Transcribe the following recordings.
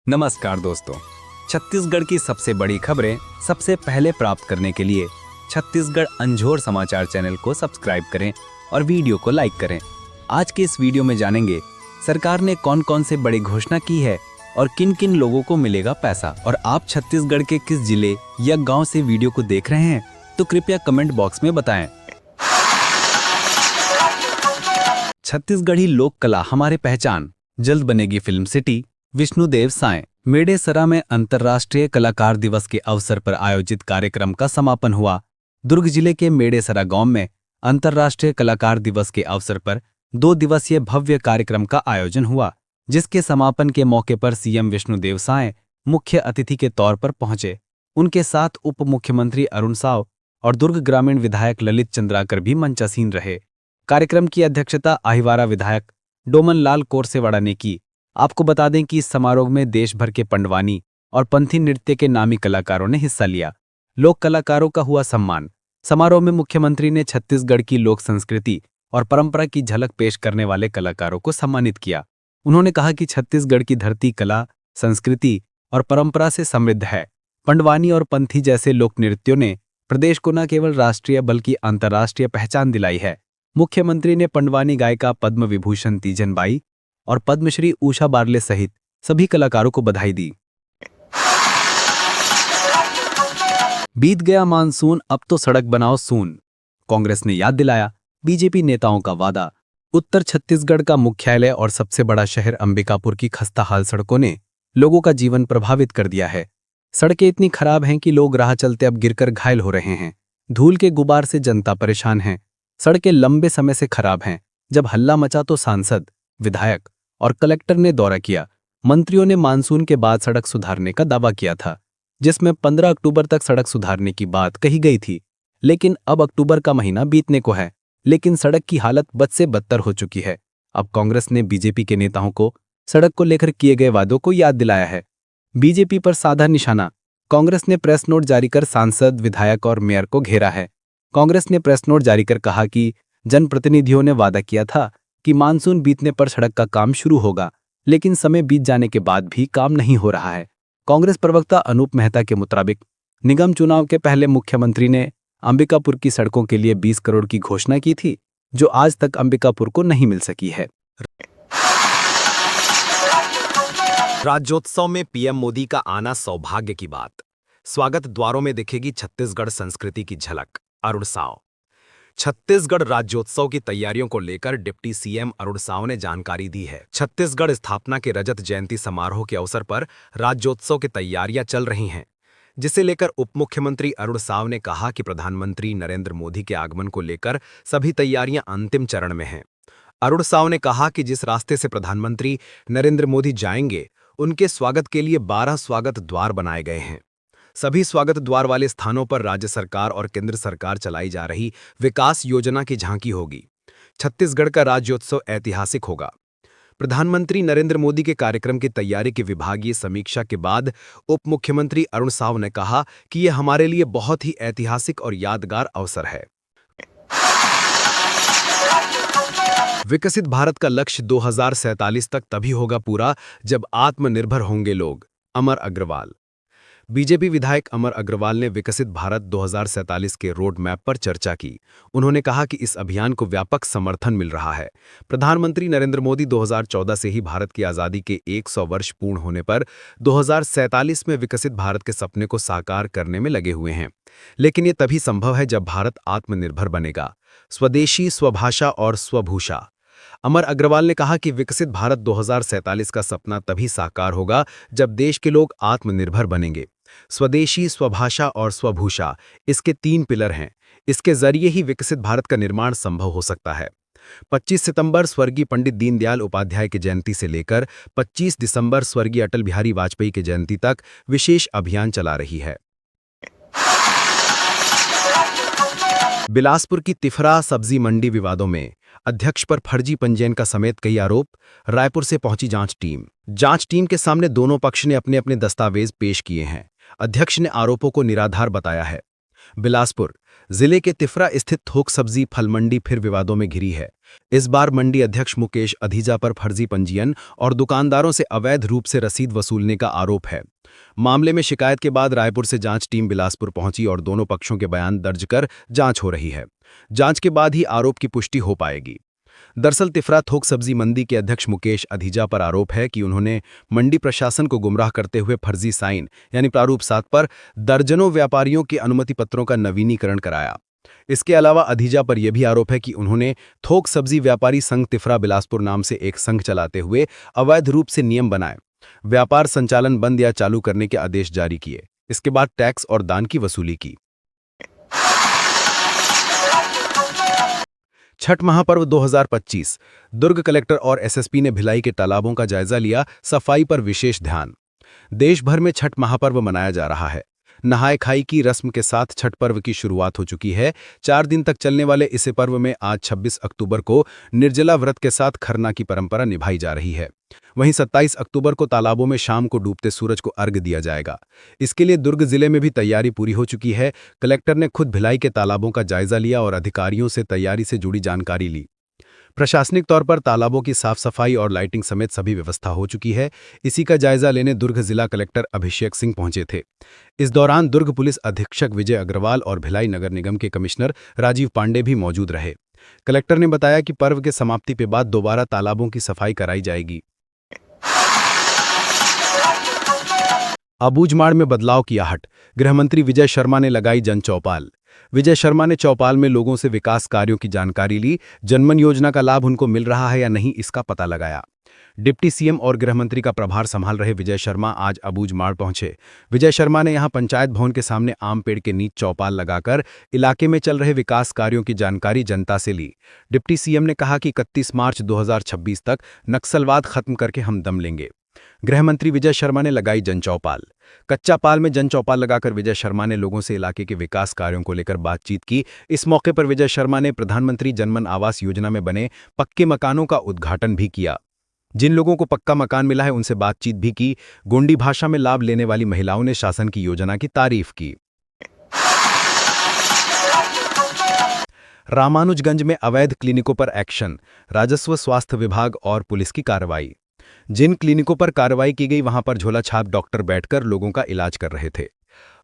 नमस्कार दोस्तों। छत्तीसगढ़ की सबसे बड़ी खबरें सबसे पहले प्राप्त करने के लिए छत्तीसगढ़ अंजोर समाचार चैनल को सब्सक्राइब करें और वीडियो को लाइक करें। आज के इस वीडियो में जानेंगे सरकार ने कौन कौन से बड़ी घोषणा की है और किन किन लोगों को मिलेगा पैसा। और आप छत्तीसगढ़ के किस जिले या गांव से वीडियो को देख रहे हैं तो कृपया कमेंट बॉक्स में बताएं। छत्तीसगढ़ी लोक कला हमारी पहचान, जल्द बनेगी फिल्म सिटी। विष्णुदेव साय। मेडेसरा में अंतर्राष्ट्रीय कलाकार दिवस के अवसर पर आयोजित कार्यक्रम का समापन हुआ। दुर्ग जिले के मेडेसरा गांव में अंतर्राष्ट्रीय कलाकार दिवस के अवसर पर 2 दिवसीय भव्य कार्यक्रम का आयोजन हुआ, जिसके समापन के मौके पर सीएम विष्णुदेव साय मुख्य अतिथि के तौर पर पहुंचे। उनके साथ उप मुख्यमंत्री अरुण साव और दुर्ग ग्रामीण विधायक ललित चंद्राकर भी मंचासीन रहे। कार्यक्रम की अध्यक्षता अहिवारा विधायक डोमनलाल कोरसेवाड़ा ने की। आपको बता दें कि इस समारोह में देश भर के पंडवानी और पंथी नृत्य के नामी कलाकारों ने हिस्सा लिया। लोक कलाकारों का हुआ सम्मान। समारोह में मुख्यमंत्री ने छत्तीसगढ़ की लोक संस्कृति और परंपरा की झलक पेश करने वाले कलाकारों को सम्मानित किया। उन्होंने कहा कि छत्तीसगढ़ की धरती कला, संस्कृति और परंपरा से समृद्ध है। पंडवानी और पंथी जैसे लोक नृत्यों ने प्रदेश को न केवल राष्ट्रीय बल्कि अंतर्राष्ट्रीय पहचान दिलाई है। मुख्यमंत्री ने पंडवानी गायिका पद्म विभूषण तीजनबाई और पद्मश्री उषा बारले सहित सभी कलाकारों को बधाई दी। बीत गया मानसून, अब तो सड़क बनाओ सून, कांग्रेस ने याद दिलाया बीजेपी नेताओं का वादा। उत्तर छत्तीसगढ़ का मुख्यालय और सबसे बड़ा शहर अंबिकापुर की खस्ताहाल सड़कों ने लोगों का जीवन प्रभावित कर दिया है। सड़कें इतनी खराब हैं कि लोग राह चलते अब गिरकर घायल हो रहे हैं। धूल के गुबार से जनता परेशान है। सड़कें लंबे समय से खराब हैं। जब हल्ला मचा तो सांसद, विधायक और कलेक्टर ने दौरा किया। मंत्रियों ने मानसून के बाद सड़क सुधारने का दावा किया था, जिसमें 15 अक्टूबर तक सड़क सुधारने की बात कही गई थी। लेकिन अब अक्टूबर का महीना बीतने को है, लेकिन सड़क की हालत बद से बदतर हो चुकी है। अब कांग्रेस ने बीजेपी के नेताओं को सड़क को लेकर किए गए वादों को याद दिलाया है। बीजेपी पर साधा निशाना। कांग्रेस ने प्रेस नोट जारी कर सांसद, विधायक और मेयर को घेरा है। कांग्रेस ने प्रेस नोट जारी कर कहा कि जनप्रतिनिधियों ने वादा किया था कि मानसून बीतने पर सड़क का काम शुरू होगा, लेकिन समय बीत जाने के बाद भी काम नहीं हो रहा है। कांग्रेस प्रवक्ता अनूप मेहता के मुताबिक निगम चुनाव के पहले मुख्यमंत्री ने अंबिकापुर की सड़कों के लिए 20 करोड़ की घोषणा की थी, जो आज तक अंबिकापुर को नहीं मिल सकी है। राज्योत्सव में पीएम मोदी का आना सौभाग्य की बात। स्वागत द्वारों में दिखेगी छत्तीसगढ़ संस्कृति की झलक। अरुण साव। छत्तीसगढ़ राज्योत्सव की तैयारियों को लेकर डिप्टी सीएम अरुण साव ने जानकारी दी है। छत्तीसगढ़ स्थापना के रजत जयंती समारोह के अवसर पर राज्योत्सव की तैयारियां चल रही हैं, जिसे लेकर उप मुख्यमंत्री अरुण साव ने कहा कि प्रधानमंत्री नरेंद्र मोदी के आगमन को लेकर सभी तैयारियां अंतिम चरण में हैं। अरुण साव ने कहा कि जिस रास्ते से प्रधानमंत्री नरेंद्र मोदी जाएंगे, उनके स्वागत के लिए 12 स्वागत द्वार बनाए गए हैं। सभी स्वागत द्वार वाले स्थानों पर राज्य सरकार और केंद्र सरकार चलाई जा रही विकास योजना की झांकी होगी। छत्तीसगढ़ का राज्योत्सव ऐतिहासिक होगा। प्रधानमंत्री नरेंद्र मोदी के कार्यक्रम की तैयारी की विभागीय समीक्षा के बाद उप मुख्यमंत्री अरुण साव ने कहा कि यह हमारे लिए बहुत ही ऐतिहासिक और यादगार अवसर है। विकसित भारत का लक्ष्य 2047 तक तभी होगा पूरा जब आत्मनिर्भर होंगे लोग। अमर अग्रवाल। बीजेपी विधायक अमर अग्रवाल ने विकसित भारत 2047 के रोड मैप पर चर्चा की। उन्होंने कहा कि इस अभियान को व्यापक समर्थन मिल रहा है। प्रधानमंत्री नरेंद्र मोदी 2014 से ही भारत की आज़ादी के 100 वर्ष पूर्ण होने पर 2047 में विकसित भारत के सपने को साकार करने में लगे हुए हैं। लेकिन ये तभी संभव है जब भारत आत्मनिर्भर बनेगा, स्वदेशी, स्वभाषा और स्वभूषा। अमर अग्रवाल ने कहा कि विकसित भारत 2047 का सपना तभी साकार होगा जब देश के लोग आत्मनिर्भर बनेंगे। स्वदेशी, स्वभाषा और स्वभूषा, इसके 3 पिलर हैं। इसके जरिए ही विकसित भारत का निर्माण संभव हो सकता है। 25 सितंबर स्वर्गीय पंडित दीनदयाल उपाध्याय की जयंती से लेकर 25 दिसंबर स्वर्गीय अटल बिहारी वाजपेयी की जयंती तक विशेष अभियान चला रही है। बिलासपुर की तिफरा सब्जी मंडी विवादों में अध्यक्ष पर फर्जी पंजीयन का समेत कई आरोप। रायपुर से पहुंची जांच टीम के सामने दोनों पक्ष ने अपने अपने दस्तावेज पेश किए हैं। अध्यक्ष ने आरोपों को निराधार बताया है। बिलासपुर जिले के तिफरा स्थित थोक सब्जी फल मंडी फिर विवादों में घिरी है। इस बार मंडी अध्यक्ष मुकेश अधिजा पर फर्जी पंजीयन और दुकानदारों से अवैध रूप से रसीद वसूलने का आरोप है। मामले में शिकायत के बाद रायपुर से जांच टीम बिलासपुर पहुंची और दोनों पक्षों के बयान दर्ज कर जांच हो रही है। जांच के बाद ही आरोप की पुष्टि हो पाएगी। दरअसल तिफरा थोक सब्जी मंडी के अध्यक्ष मुकेश अधिजा पर आरोप है कि उन्होंने मंडी प्रशासन को गुमराह करते हुए फर्जी साइन यानी प्रारूप 7 पर दर्जनों व्यापारियों के अनुमति पत्रों का नवीनीकरण कराया। इसके अलावा अधिजा पर यह भी आरोप है कि उन्होंने थोक सब्जी व्यापारी संघ तिफरा बिलासपुर नाम से एक संघ चलाते हुए अवैध रूप से नियम बनाए, व्यापार संचालन बंद या चालू करने के आदेश जारी किए, इसके बाद टैक्स और दान की वसूली की। छठ महापर्व 2025 दुर्ग कलेक्टर और एसएसपी ने भिलाई के तालाबों का जायजा लिया, सफाई पर विशेष ध्यान। देश भर में छठ महापर्व मनाया जा रहा है। नहाय खाई की रस्म के साथ छठ पर्व की शुरुआत हो चुकी है। 4 दिन तक चलने वाले इस पर्व में आज 26 अक्टूबर को निर्जला व्रत के साथ खरना की परंपरा निभाई जा रही है। वहीं 27 अक्टूबर को तालाबों में शाम को डूबते सूरज को अर्घ्य दिया जाएगा। इसके लिए दुर्ग जिले में भी तैयारी पूरी हो चुकी है। कलेक्टर ने खुद भिलाई के तालाबों का जायजा लिया और अधिकारियों से तैयारी से जुड़ी जानकारी ली। प्रशासनिक तौर पर तालाबों की साफ सफाई और लाइटिंग समेत सभी व्यवस्था हो चुकी है। इसी का जायजा लेने दुर्ग जिला कलेक्टर अभिषेक सिंह पहुंचे थे। इस दौरान दुर्ग पुलिस अधीक्षक विजय अग्रवाल और भिलाई नगर निगम के कमिश्नर राजीव पांडे भी मौजूद रहे। कलेक्टर ने बताया कि पर्व के समाप्ति के बाद दोबारा तालाबों की सफाई कराई जाएगी। अबूझमाड़ में बदलाव की आहट, गृहमंत्री विजय शर्मा ने लगाई जन चौपाल। विजय शर्मा ने चौपाल में लोगों से विकास कार्यों की जानकारी ली। जनमन योजना का लाभ उनको मिल रहा है या नहीं, इसका पता लगाया। डिप्टी सीएम और गृहमंत्री का प्रभार संभाल रहे विजय शर्मा आज अबूझमाड़ पहुंचे। विजय शर्मा ने यहां पंचायत भवन के सामने आम पेड़ के नीचे चौपाल लगाकर इलाके में चल रहे विकास कार्यों की जानकारी जनता से ली। डिप्टी सीएम ने कहा कि 31 मार्च 2026 तक नक्सलवाद खत्म करके हम दम लेंगे। गृहमंत्री विजय शर्मा ने लगाई जन चौपाल। कच्चा पाल में जन चौपाल लगाकर विजय शर्मा ने लोगों से इलाके के विकास कार्यों को लेकर बातचीत की। इस मौके पर विजय शर्मा ने प्रधानमंत्री जनमन आवास योजना में बने पक्के मकानों का उद्घाटन भी किया। जिन लोगों को पक्का मकान मिला है उनसे बातचीत भी की। गोंडी भाषा में लाभ लेने वाली महिलाओं ने शासन की योजना की तारीफ की। रामानुजगंज में अवैध क्लिनिकों पर एक्शन, राजस्व स्वास्थ्य विभाग और पुलिस की कार्रवाई। जिन क्लिनिकों पर कार्रवाई की गई वहां पर झोला छाप डॉक्टर बैठकर लोगों का इलाज कर रहे थे।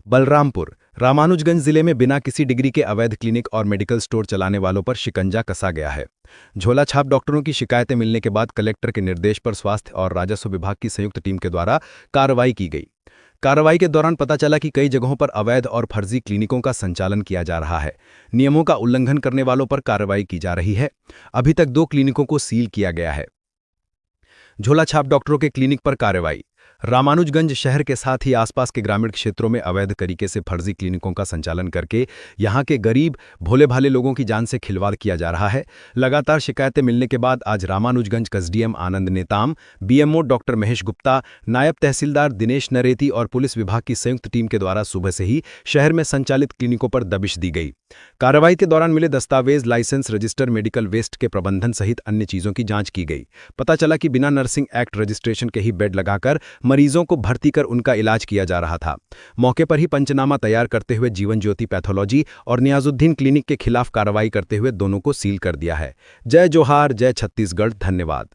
बलरामपुर रामानुजगंज जिले में बिना किसी डिग्री के अवैध क्लिनिक और मेडिकल स्टोर चलाने वालों पर शिकंजा कसा गया है। झोला छाप डॉक्टरों की शिकायतें मिलने के बाद कलेक्टर के निर्देश पर स्वास्थ्य और राजस्व विभाग की संयुक्त टीम के द्वारा कार्रवाई की गई। कार्रवाई के दौरान पता चला कि कई जगहों पर अवैध और फर्जी क्लिनिकों का संचालन किया जा रहा है। नियमों का उल्लंघन करने वालों पर कार्रवाई की जा रही है। अभी तक 2 क्लिनिकों को सील किया गया है। झोला छाप डॉक्टरों के क्लिनिक पर कार्रवाई। रामानुजगंज शहर के साथ ही आसपास के ग्रामीण क्षेत्रों में अवैध तरीके से फर्जी क्लिनिकों का संचालन करके यहां के गरीब भोले भाले लोगों की जान से खिलवाड़ किया जा रहा है। लगातार शिकायतें मिलने के बाद आज रामानुजगंज एसडीएम आनंद नेताम, बीएमओ डॉक्टर महेश गुप्ता, नायब तहसीलदार दिनेश नरेती और पुलिस विभाग की संयुक्त टीम के द्वारा सुबह से ही शहर में संचालित क्लिनिकों पर दबिश दी गई। कार्रवाई के दौरान मिले दस्तावेज, लाइसेंस, रजिस्टर, मेडिकल वेस्ट के प्रबंधन सहित अन्य चीजों की जांच की गई। पता चला कि बिना नर्सिंग एक्ट रजिस्ट्रेशन के ही बेड लगाकर मरीजों को भर्ती कर उनका इलाज किया जा रहा था। मौके पर ही पंचनामा तैयार करते हुए जीवन ज्योति पैथोलॉजी और नियाजुद्दीन क्लिनिक के खिलाफ कार्रवाई करते हुए दोनों को सील कर दिया है। जय जोहार, जय छत्तीसगढ़, धन्यवाद।